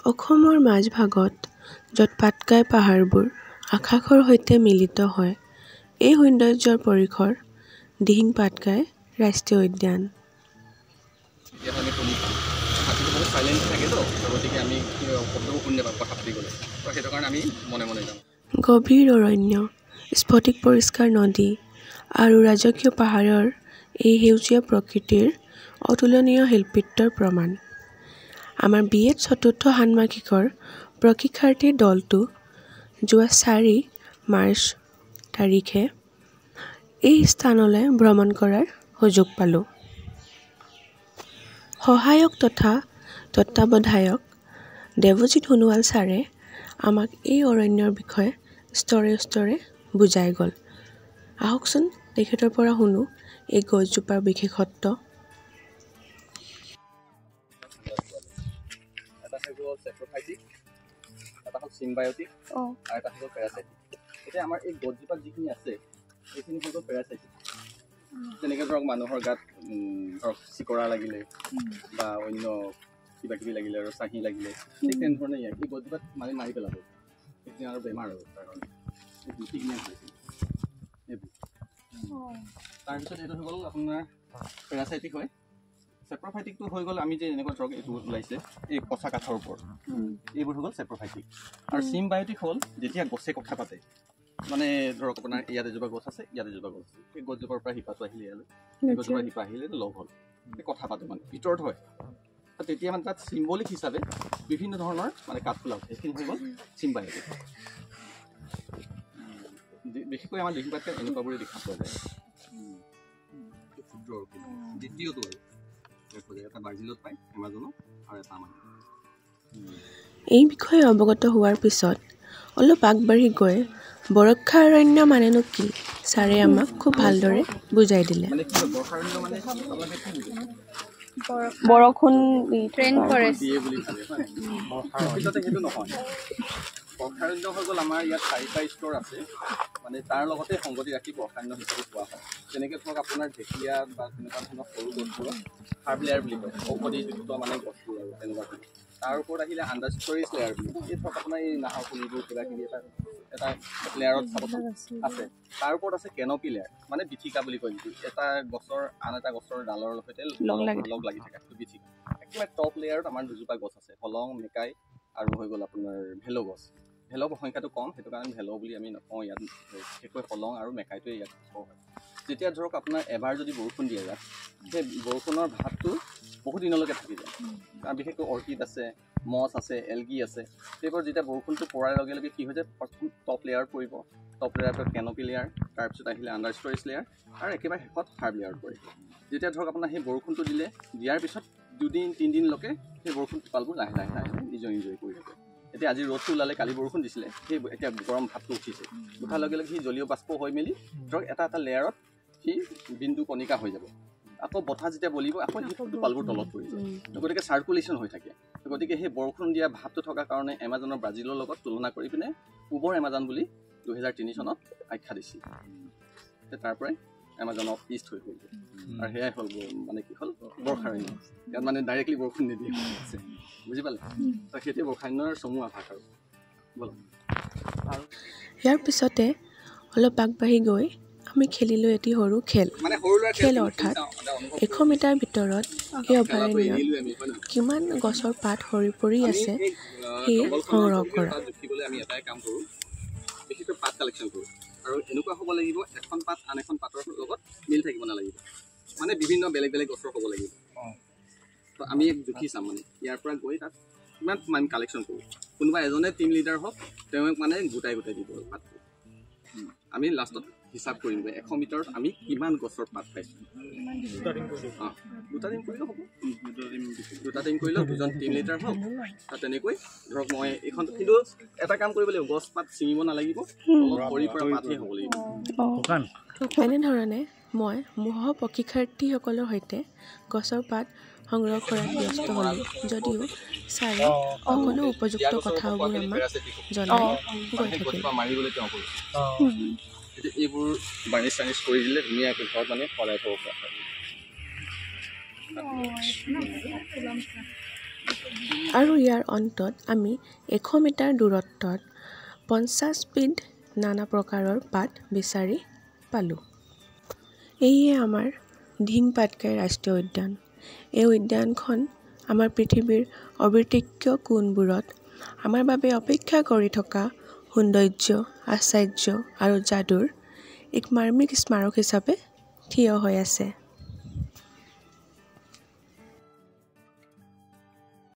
অসমৰ মাজভাগত য'ত পাটকাই পাহাৰবোৰ আকাশৰ সৈতে মিলিত হয়, এই সৌন্দৰ্যৰ পৰিসৰ দিহিং পাটকাই ৰাষ্ট্ৰীয় উদ্যান। গভীৰ অৰণ্য, স্ফটিক পৰিষ্কাৰ নদী আৰু ৰাজকীয় পাহাৰৰ এই সেউজীয়া প্ৰকৃতিৰ অতুলনীয় শিল্পীত্বৰ প্ৰমাণ। আমাৰ বি.এড চতুৰ্থ ষান্মাসিকৰ প্ৰশিক্ষাৰ্থীৰ দলটো যোৱা 4 মাৰ্চ তাৰিখে এই স্থানলৈ ভ্ৰমণ কৰাৰ সুযোগ পালোঁ। সহায়ক তথা তত্ত্বাৱধায়ক দেৱজিৎ সোণোৱাল ছাৰে আমাক এই অৰণ্যৰ বিষয়ে স্তৰে স্তৰে বুজাই গ'ল। আহকচোন তেখেতৰ পৰা শুনো এই গছজোপাৰ বিশেষত্ব। এটা হ'ল চেপ্ৰফাইটিক, এটা হ'ল চিম্বায়টিক, আৰু এটা হ'ল পেৰাচাইটিক। এতিয়া আমাৰ এই গছজোপাত যিখিনি আছে সেইখিনি হ'ল পেৰাচাইটিক। যেনেকৈ ধৰক মানুহৰ গাত ধৰক চিকৰা লাগিলে বা অন্য কিবা কিবি লাগিলে আৰু চাহী লাগিলে ঠিক তেনেধৰণে এই গছজোপাত মাৰি পেলাব, সেইখিনি আৰু বেমাৰ আৰু তাৰ কাৰণে এইবোৰ। তাৰপিছত এইটো হৈ গ'ল আপোনাৰ পেৰাচাইটিক হয়। চেপ্ৰফাইটিকটো হৈ গ'ল আমি যে এনেকুৱা ধৰক এইটো ওলাইছে এই কঁচা কাঠৰ ওপৰত, এইবোৰ হৈ গ'ল চেপ্ৰফাইটিক। আৰু চিম্বায়টিক হ'ল যেতিয়া গছে কথা পাতে, মানে ধৰক আপোনাৰ ইয়াত এজোপা গছ আছে, ইয়াত এজোপা গছ আছে, সেই গছজোপাৰ পৰা শিপাটো আহিলে ইয়ালৈ, সেই গছজোপাৰ শিপা আহিলে লগ হ'ল, কথা পাতে মানে ভিতৰত হয়। তেতিয়া মানে তাত চিম্বলিক হিচাপে বিভিন্ন ধৰণৰ মানে কাঠফুলা উঠে, সেইখিনি হৈ গ'ল চিম্বায়টিক। বিশেষকৈ আমাৰ দিহিং পাটকাই এনেকুৱাবোৰে দেখা পোৱা যায়। দ্বিতীয়টো এটা ব্ৰাজিলত পায়, এমাজনত, আৰু এটা আমাৰ। এই বিষয়ে অৱগত হোৱাৰ পিছত অলপ আগবাঢ়ি গৈ বৰক্ষা অৰণ্য মানেনো কি ছাৰে আমাক খুব ভালদৰে বুজাই দিলে। বৰষুণ ট্ৰেইন ফৰেষ্ট সেইটো নহয়। বৰ্ষাৰণ্য হৈ গ'ল আমাৰ ইয়াত 4টা স্তৰ আছে, মানে তাৰ লগতে সংগতি ৰাখি বৰ্ষাৰণ্য হিচাপে কোৱা হয়। যেনেকৈ ধৰক আপোনাৰ ঢেকীয়া বা তেনেকুৱা ধৰণৰ সৰু গছবোৰক হাৰ্ব লেয়াৰ বুলি কয়, ঔষধিযুক্ত মানে গছবোৰ আৰু তেনেকুৱা। তাৰ ওপৰত আহিলে আণ্ডাৰ ষ্ট'ৰেজ লেয়াৰ বুলি, এই ধৰক আপোনাৰ এই নাহৰ ফুলিবোৰ কিবা কিবি এটা লেয়াৰত চাবচোন আছে। তাৰ ওপৰত আছে কেনপি লেয়াৰ, মানে বিথিকা বুলি কয়, যিটো এটা গছৰ আন এটা গছৰ ডালৰ সৈতে লগ লাগি থাকে, সেইটো বিথিকা। একেবাৰে টপ লেয়াৰত আমাৰ দুজোপা গছ আছে, হলং, মেকাই আৰু হৈ গ'ল আপোনাৰ ভেলো গছ। ভেলৰ সংখ্যাটো কম, সেইটো কাৰণে ভেলো বুলি আমি নকওঁ ইয়াত, বিশেষকৈ হলং আৰু মেকাইটোৱে ইয়াত কোৱা হয়। যেতিয়া ধৰক আপোনাৰ এবাৰ যদি বৰষুণ দিয়ে ইয়াত, সেই বৰষুণৰ ভাৱটো বহুত দিনলৈকে থাকি যায়। কাৰণ বিশেষকৈ অৰ্কিড আছে, মছ আছে, এলগি আছে, সেইবোৰ যেতিয়া বৰষুণটো পৰাৰ লগে লগে কি হৈ যায়, প্ৰথম টপ লেয়াৰ পৰিব, টপ লেয়াৰৰ পৰা কেনপি লেয়াৰ, তাৰপিছত আহিলে আণ্ডাৰ ষ্ট'ৰেজ লেয়াৰ, আৰু একেবাৰে শেষত হাৰ্ব লেয়াৰ পৰিব। যেতিয়া ধৰক আপোনাৰ সেই বৰষুণটো দিয়াৰ পিছত 2-3 দিনলৈকে সেই বৰষুণ টোপালবোৰ লাহে লাহে নিজৰ কৰি থাকে। এতিয়া আজি ৰ'দটো ওলালে, কালি বৰষুণ দিছিলে, সেই এতিয়া গৰম ভাৱটো উঠিছে, উঠাৰ লগে লগে সি জলীয় বাষ্প হৈ মেলি ধৰক এটা লেয়াৰত সি বিন্দু কণিকা হৈ যাব। আকৌ বতাহ যেতিয়া বলিব, আকৌ সেই টোপালবোৰ তলত পৰি যায়, গতিকে চাৰ্কুলেশ্যন হৈ থাকে। গতিকে সেই বৰষুণ দিয়া ভাৱটো থকাৰ কাৰণে এমাজনৰ ব্ৰাজিলৰ লগত তুলনা কৰি পিনে পূবৰ এমাজন বুলি 2003 চনত আখ্যা দিছিল। তাৰ পৰাই এমাজন অফ ইষ্ট হৈ গ'ল, আৰু সেয়াই হ'ল মানে কি হ'ল বৰ্ষাৰণ্য। ইয়াত মানে ডাইৰেক্টলি বৰষুণ নিদিয়ে, বুজি পালে? সেইটোৱে বৰ্ষাৰণ্যৰ চমু আভাস আৰু ব'লক। ইয়াৰ পিছতে অলপ আগবাঢ়ি গৈ আমি খেলিলোঁ এটি সৰু খেল অৰ্থাৎ 100 মিটাৰ ভিতৰত এই অভয়াৰণ্যত কিমান গছৰ পাত সৰি পৰি আছে সেয়ে সংগ্ৰহ কৰা। আমি এটাই কাম কৰোঁ, বিশেষকৈ পাত কালেকশ্যন কৰোঁ, আৰু এনেকুৱা হ'ব লাগিব এখন পাত আন এখন পাতৰ লগত মিল থাকিব নালাগিব, মানে বিভিন্ন বেলেগ বেলেগ গছৰ হ'ব লাগিব। তো আমি জুখি চাম, মানে ইয়াৰ পৰা গৈ তাত কিমান আমি কালেকশ্যন কৰোঁ। কোনোবা এজনে টিম লিডাৰ হওক, তেওঁক মানে গোটাই দিব পাতটো। আমি লাষ্টত হিচাপ কৰিম যে 100 মিটাৰত আমি কিমান গছৰ পাত পাইছোঁ। দুটা টিম কৰিলেও হ'ব, দুটা টিম কৰিলেও 2জন টিম লিডাৰ হওক, তেনেকৈ ধৰক মই এইখন। কিন্তু এটা কাম কৰিব লাগিব, গছ পাত ছিঙিব নালাগিব, সৰিৰ পৰা পাতহে হ'ব লাগিব। এনেধৰণে মই মোৰ প্ৰশিক্ষাৰ্থীসকলৰ সৈতে গছৰ পাত সংগ্ৰহ কৰাত ব্যস্ত হ'লোঁ, যদিও ছাৰে সকলো উপযুক্ত কথাবোৰ আমাক জনাই গৈ থাকিল। এইবোৰ বাৰ্নিছ চাৰ্নিছ কৰি দিলে ধুনীয়াকৈ ঘৰত মানে সলাই থ'ব পৰা হয়। আৰু ইয়াৰ অন্তত আমি 100 মিটাৰ দূৰত্বত 50 বিধ নানা প্ৰকাৰৰ পাত বিচাৰি পালোঁ। এইয়ে আমাৰ ধিং পাটকাই ৰাষ্ট্ৰীয় উদ্যান। এই উদ্যানখন আমাৰ পৃথিৱীৰ অবিতৃক্য কোণবোৰত আমাৰ বাবে অপেক্ষা কৰি থকা সৌন্দৰ্য, আশ্চৰ্য আৰু যাদুৰ এক মাৰ্মিক স্মাৰক হিচাপে থিয় হৈ আছে।